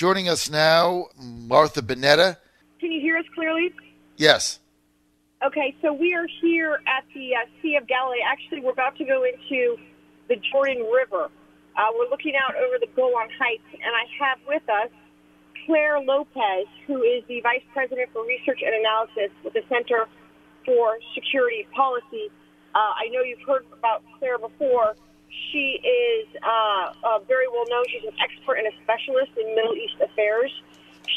Joining us now, Martha Boneta. Can you hear us clearly? Yes. Okay, so we are here at the Sea of Galilee. Actually, we're about to go into the Jordan River. We're looking out over the Golan Heights, and I have with us Claire Lopez, who is the Vice President for Research and Analysis with the Center for Security Policy. I know you've heard about Claire before. She is very well known. She's an expert and a specialist in Middle East affairs.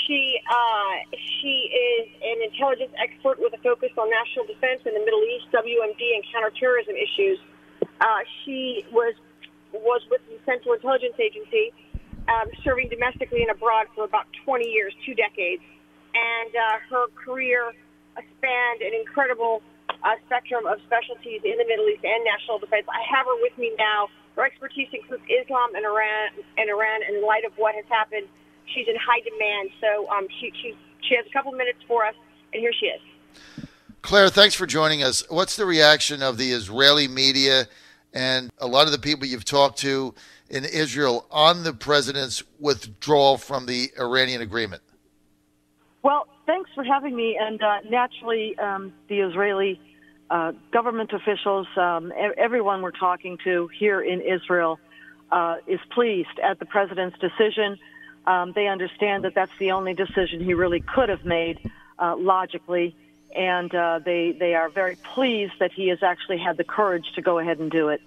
She is an intelligence expert with a focus on national defense in the Middle East, WMD, and counterterrorism issues. She was with the Central Intelligence Agency, serving domestically and abroad for about 20 years, 2 decades. And her career spanned an incredible spectrum of specialties in the Middle East and national defense. I have her with me now. Her expertise includes Islam and Iran. And in light of what has happened, she's in high demand. So she has a couple minutes for us, and here she is. Claire, thanks for joining us. What's the reaction of the Israeli media and a lot of the people you've talked to in Israel on the president's withdrawal from the Iranian agreement? Well, thanks for having me. And naturally, the Israeli government officials, everyone we're talking to here in Israel is pleased at the president's decision. They understand that that's the only decision he really could have made logically, and they are very pleased that he has actually had the courage to go ahead and do it.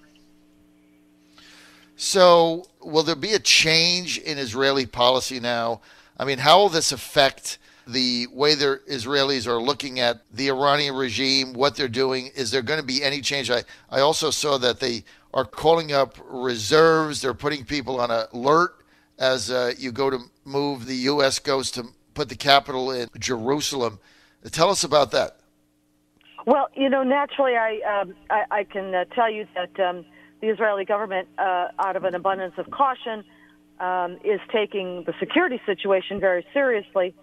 So will there be a change in Israeli policy now? I mean, how will this affect the way the Israelis are looking at the Iranian regime, what they're doing? Is there going to be any change? I also saw that they are calling up reserves. They're putting people on alert as you go to move. The U.S. goes to put the capital in Jerusalem. Tell us about that. Well, naturally, I can tell you that the Israeli government, out of an abundance of caution, is taking the security situation very seriously.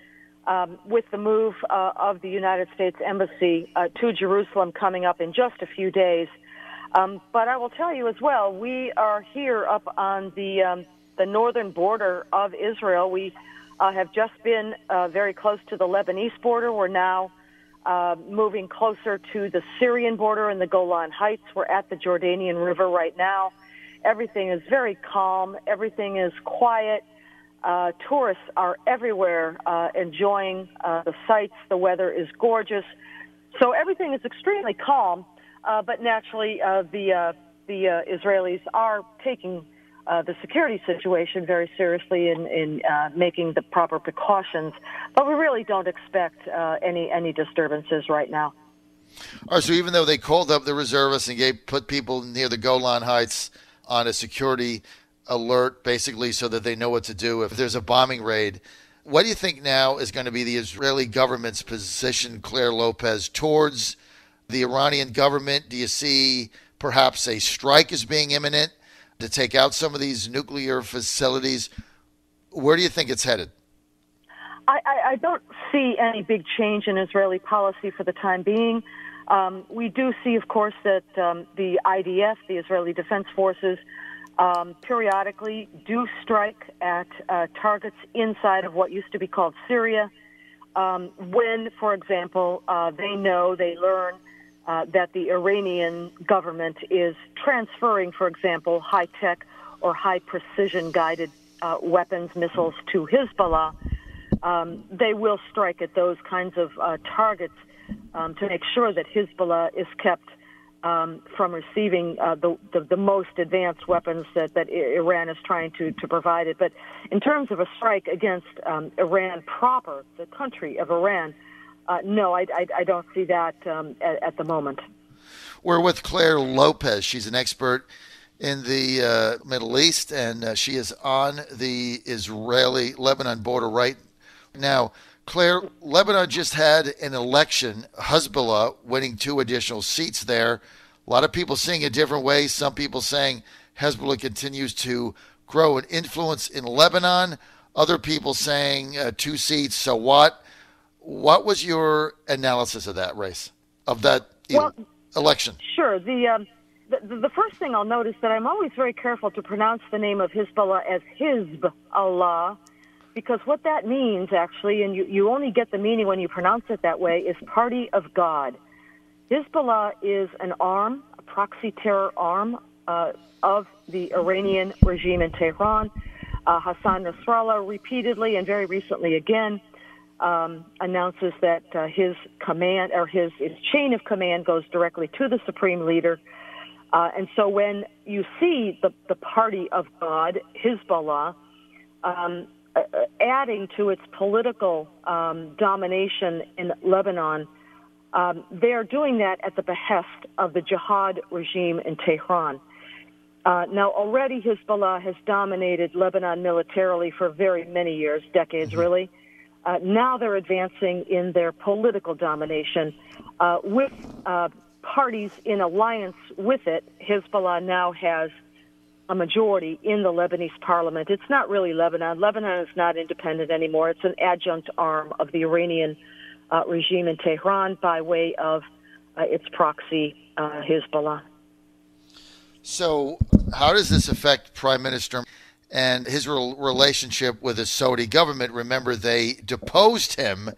With the move of the United States Embassy to Jerusalem coming up in just a few days. But I will tell you as well, we are here up on the northern border of Israel. We have just been very close to the Lebanese border. We're now moving closer to the Syrian border in the Golan Heights. We're at the Jordanian River right now. Everything is very calm. Everything is quiet. Tourists are everywhere enjoying the sights. The weather is gorgeous. So everything is extremely calm, but naturally the Israelis are taking the security situation very seriously in making the proper precautions. But we really don't expect any disturbances right now. All right, so even though they called up the reservists and put people near the Golan Heights on a security alert, basically, so that they know what to do if there's a bombing raid. What do you think now is going to be the Israeli government's position, Claire Lopez, towards the Iranian government? Do you see perhaps a strike as being imminent to take out some of these nuclear facilities? Where do you think it's headed? I don't see any big change in Israeli policy for the time being. We do see, of course, that the IDF, the Israeli Defense Forces, periodically do strike at targets inside of what used to be called Syria. When, for example, they learn that the Iranian government is transferring, for example, high-tech or high-precision guided weapons, missiles to Hezbollah, they will strike at those kinds of targets to make sure that Hezbollah is kept from receiving the most advanced weapons that Iran is trying to provide it. But in terms of a strike against Iran proper, the country of Iran, no, I don't see that at the moment. We're with Claire Lopez. She's an expert in the Middle East, and she is on the Israeli-Lebanon border right now. Claire, Lebanon just had an election, Hezbollah winning 2 additional seats there. A lot of people seeing a different way. Some people saying Hezbollah continues to grow in influence in Lebanon. Other people saying 2 seats, so what? What was your analysis of that race, of that election? Sure. The first thing I'll note is that I'm always very careful to pronounce the name of Hezbollah as Hizb Allah, because what that means, actually, and you only get the meaning when you pronounce it that way, is party of God. Hezbollah is an arm, a proxy terror arm of the Iranian regime in Tehran. Hassan Nasrallah repeatedly and very recently again announces that his command or his chain of command goes directly to the supreme leader. And so when you see the party of God, Hezbollah, adding to its political domination in Lebanon, they are doing that at the behest of the jihad regime in Tehran. Now, already Hezbollah has dominated Lebanon militarily for very many years, decades really. Now they're advancing in their political domination with parties in alliance with it. Hezbollah now has a majority in the Lebanese parliament. It's not really Lebanon. Lebanon is not independent anymore. It's an adjunct arm of the Iranian regime in Tehran by way of its proxy, Hezbollah. So how does this affect Prime Minister and his relationship with the Saudi government? Remember, they deposed him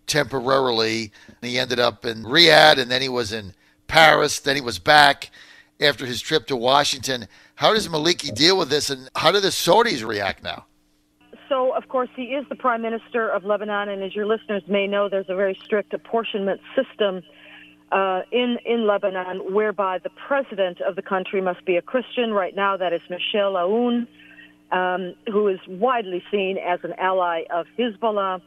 temporarily. He ended up in Riyadh, and then he was in Paris. Then he was back after his trip to Washington. How does Maliki deal with this, and how do the Saudis react now? So, of course, he is the Prime Minister of Lebanon, and as your listeners may know, there's a very strict apportionment system in Lebanon, whereby the president of the country must be a Christian. Right now, that is Michel Aoun, who is widely seen as an ally of Hezbollah.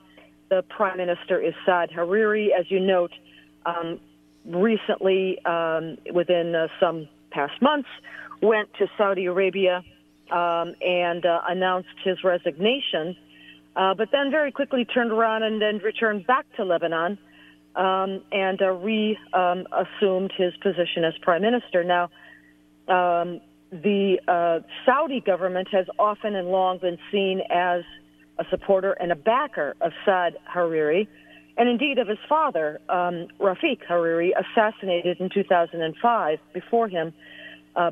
The prime minister is Saad Hariri, as you note. Recently, within some past months, went to Saudi Arabia and announced his resignation, but then very quickly turned around and then returned back to Lebanon and reassumed his position as prime minister. Now, the Saudi government has often and long been seen as a supporter and a backer of Saad Hariri, and indeed of his father, Rafiq Hariri, assassinated in 2005 before him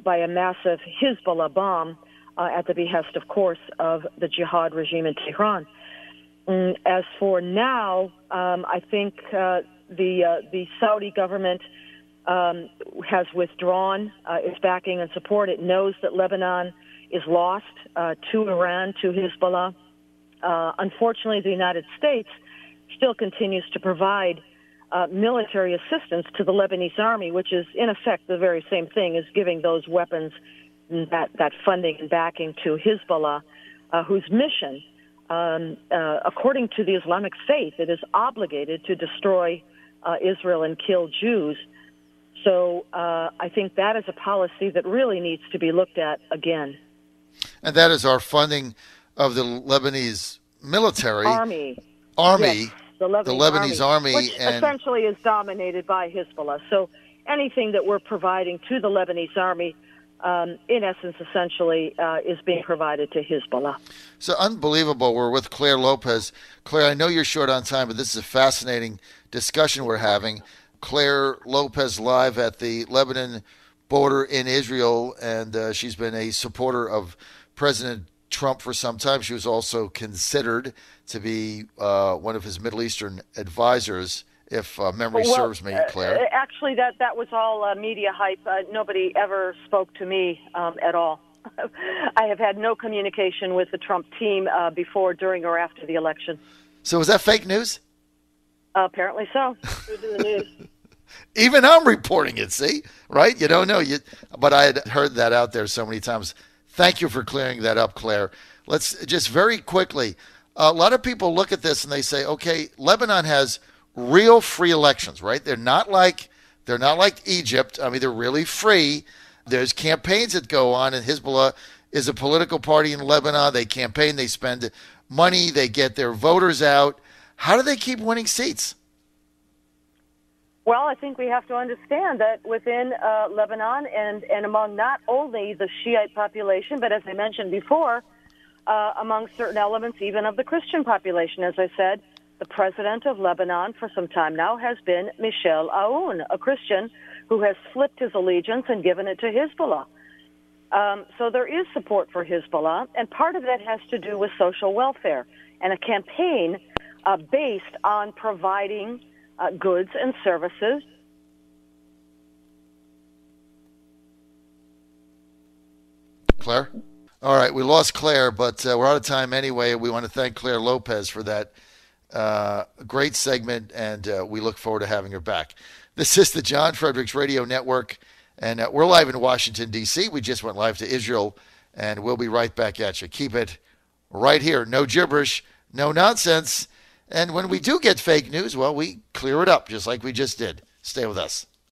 by a massive Hezbollah bomb at the behest, of course, of the jihad regime in Tehran. As for now, I think the Saudi government has withdrawn its backing and support. It knows that Lebanon is lost to Iran, to Hezbollah. Unfortunately, the United States still continues to provide military assistance to the Lebanese army, which is, in effect, the very same thing as giving those weapons, that funding and backing to Hezbollah, whose mission, according to the Islamic faith, it is obligated to destroy Israel and kill Jews. So I think that is a policy that really needs to be looked at again. And that is our funding of the Lebanese military. Army. Yes, the Lebanese army. Which essentially is dominated by Hezbollah. So anything that we're providing to the Lebanese army, in essence, essentially, is being provided to Hezbollah. So unbelievable. We're with Claire Lopez. Claire, I know you're short on time, but this is a fascinating discussion we're having. Claire Lopez live at the Lebanon border in Israel, and she's been a supporter of President Trump for some time. She was also considered to be one of his Middle Eastern advisors, if memory serves me, Claire. Actually, that was all media hype. Nobody ever spoke to me at all. I have had no communication with the Trump team before, during, or after the election. So was that fake news? Apparently so. Even I'm reporting it, see? Right? You don't know. But I had heard that out there so many times. Thank you for clearing that up, Claire. Let's just very quickly, a lot of people look at this and they say, okay, Lebanon has real free elections, right? They're not like Egypt. I mean, they're really free. There's campaigns that go on, and Hezbollah is a political party in Lebanon. They campaign, they spend money, they get their voters out. How do they keep winning seats? Well, I think we have to understand that within Lebanon and among not only the Shiite population, but as I mentioned before, among certain elements even of the Christian population. As I said, the president of Lebanon for some time now has been Michel Aoun, a Christian who has flipped his allegiance and given it to Hezbollah. So there is support for Hezbollah, and part of that has to do with social welfare. and a campaign based on providing goods and services. Claire? All right, we lost Claire, but we're out of time anyway. We want to thank Claire Lopez for that great segment, and we look forward to having her back. This is the John Fredericks Radio Network, and we're live in Washington, D.C. We just went live to Israel, and we'll be right back at you. Keep it right here. No gibberish, no nonsense. And when we do get fake news, well, we clear it up just like we just did. Stay with us.